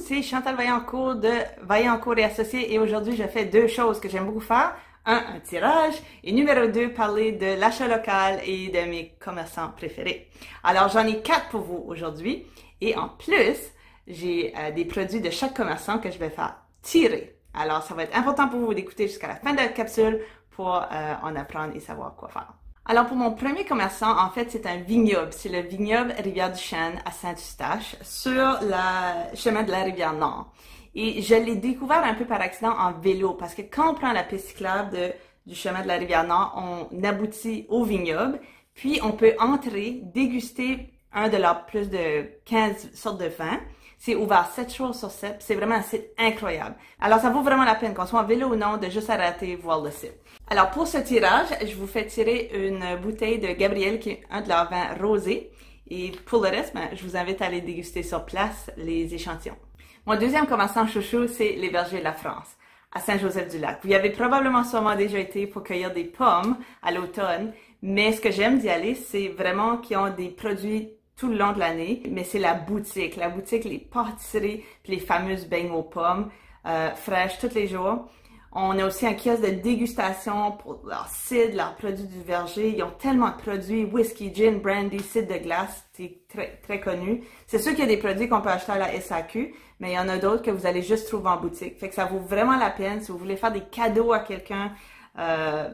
c'est Chantal Vaillancourt de Vaillancourt et Associés et aujourd'hui je fais deux choses que j'aime beaucoup faire. Un tirage et numéro 2, parler de l'achat local et de mes commerçants préférés. Alors j'en ai 4 pour vous aujourd'hui et en plus, j'ai des produits de chaque commerçant que je vais faire tirer. Alors ça va être important pour vous d'écouter jusqu'à la fin de la capsule pour en apprendre et savoir quoi faire. Alors pour mon premier commerçant, en fait, c'est un vignoble. C'est le vignoble Rivière-du-Chêne à Saint-Eustache sur le chemin de la Rivière-Nord. Et je l'ai découvert un peu par accident en vélo parce que quand on prend la piste cyclable du chemin de la Rivière-Nord, on aboutit au vignoble, puis on peut entrer, déguster un de leurs plus de 15 sortes de vins. C'est ouvert 7 jours sur 7, c'est vraiment un site incroyable. Alors ça vaut vraiment la peine, qu'on soit en vélo ou non, de juste arrêter voir le site. Alors pour ce tirage, je vous fais tirer une bouteille de Gabriel qui est un de leurs vins rosés. Et pour le reste, je vous invite à aller déguster sur place les échantillons. Mon deuxième commerçant chouchou, c'est les Vergers de la France, à Saint-Joseph-du-Lac. Vous y avez probablement sûrement déjà été pour cueillir des pommes à l'automne, mais ce que j'aime d'y aller, c'est vraiment qu'ils ont des produits tout le long de l'année, mais c'est la boutique, les pâtisseries, puis les fameuses beignes aux pommes fraîches tous les jours. On a aussi un kiosque de dégustation pour leurs cidre, leurs produits du verger. Ils ont tellement de produits, whisky, gin, brandy, cidre de glace, c'est très, très connu. C'est sûr qu'il y a des produits qu'on peut acheter à la SAQ, mais il y en a d'autres que vous allez juste trouver en boutique. Fait que ça vaut vraiment la peine si vous voulez faire des cadeaux à quelqu'un.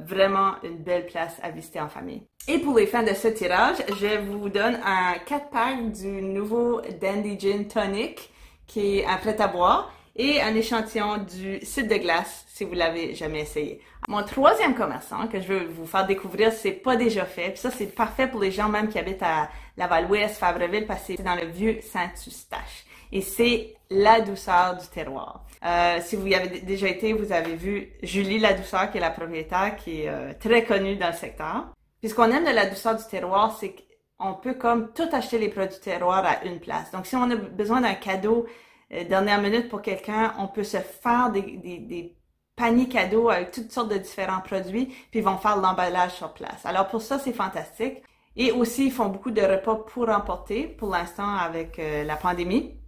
Vraiment une belle place à visiter en famille. Et pour les fins de ce tirage, je vous donne un 4-pack du nouveau Dandy Gin Tonic, qui est un prêt à boire, et un échantillon du cidre de glace, si vous l'avez jamais essayé. Mon troisième commerçant que je veux vous faire découvrir, c'est pas déjà fait, puis ça c'est parfait pour les gens même qui habitent à Laval-Ouest, Fabreville, parce que c'est dans le vieux Saint-Eustache. Et c'est la douceur du terroir. Si vous y avez déjà été, vous avez vu Julie La Douceur, qui est la propriétaire, qui est très connue dans le secteur. Puis ce qu'on aime de la douceur du terroir, c'est qu'on peut comme tout acheter les produits du terroir à une place. Donc si on a besoin d'un cadeau dernière minute pour quelqu'un, on peut se faire des paniers cadeaux avec toutes sortes de différents produits, puis ils vont faire l'emballage sur place. Alors pour ça, c'est fantastique. Et aussi, ils font beaucoup de repas pour emporter, pour l'instant avec la pandémie.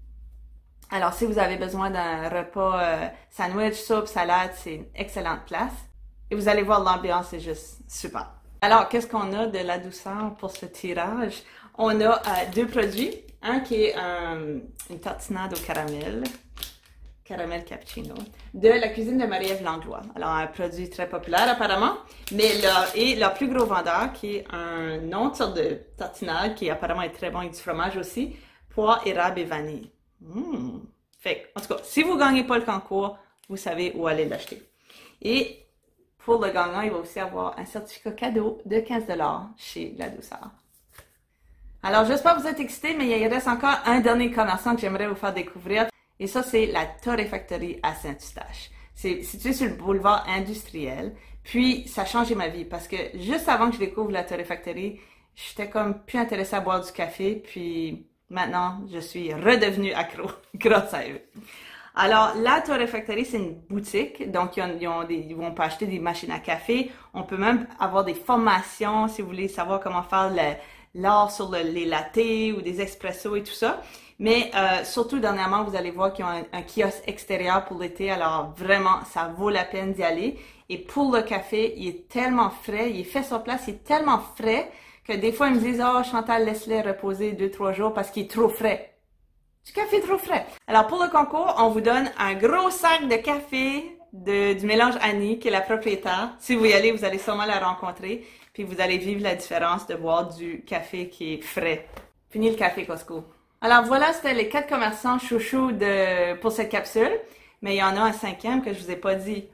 Alors, si vous avez besoin d'un repas sandwich, soupe, salade, c'est une excellente place. Et vous allez voir, l'ambiance est juste super. Alors, qu'est-ce qu'on a de la douceur pour ce tirage? On a deux produits. Un qui est une tartinade au caramel cappuccino, de la cuisine de Marie-Ève Langlois. Alors, un produit très populaire apparemment, mais leur plus gros vendeur qui est un autre sorte de tartinade qui apparemment est très bon avec du fromage aussi, poire, érable et vanille. Fait en tout cas, si vous gagnez pas le concours, vous savez où aller l'acheter. Et pour le gagnant, il va aussi avoir un certificat cadeau de 15 $ chez La Douceur. Alors, j'espère que vous êtes excités, mais il reste encore un dernier commerçant que j'aimerais vous faire découvrir. Et ça, c'est la Torréfactorie à Saint-Eustache. C'est situé sur le boulevard industriel. Puis, ça a changé ma vie parce que juste avant que je découvre la Torréfactorie, j'étais comme plus intéressée à boire du café. Puis, maintenant, je suis redevenue accro grâce à eux. Alors, la Torréfactorie, c'est une boutique. Donc, ils vont pas acheter des machines à café. On peut même avoir des formations si vous voulez savoir comment faire l'art sur les lattés ou des expressos et tout ça. Mais surtout, dernièrement, vous allez voir qu'ils ont un kiosque extérieur pour l'été. Alors, vraiment, ça vaut la peine d'y aller. Et pour le café, il est tellement frais. Il est fait sur place. Il est tellement frais que des fois, ils me disent « Oh, Chantal, laisse-les reposer 2-3 jours parce qu'il est trop frais. » Du café trop frais. Alors, pour le concours, on vous donne un gros sac de café du mélange Annie, qui est la propriétaire. Si vous y allez, vous allez sûrement la rencontrer. Puis, vous allez vivre la différence de boire du café qui est frais. Fini le café Costco. Alors, voilà, c'était les 4 commerçants chouchous pour cette capsule. Mais il y en a un 5e que je vous ai pas dit.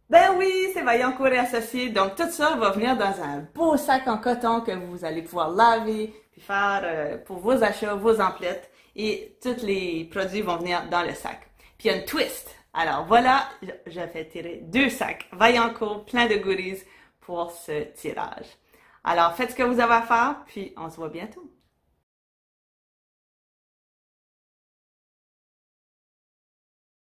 Ben oui, c'est Vaillancourt et Associés. Donc, tout ça va venir dans un beau sac en coton que vous allez pouvoir laver, puis faire pour vos achats, vos emplettes. Et tous les produits vont venir dans le sac. Puis, il y a une twist. Alors, voilà, j'ai fait tirer 2 sacs Vaillancourt, plein de goodies pour ce tirage. Alors, faites ce que vous avez à faire, puis on se voit bientôt.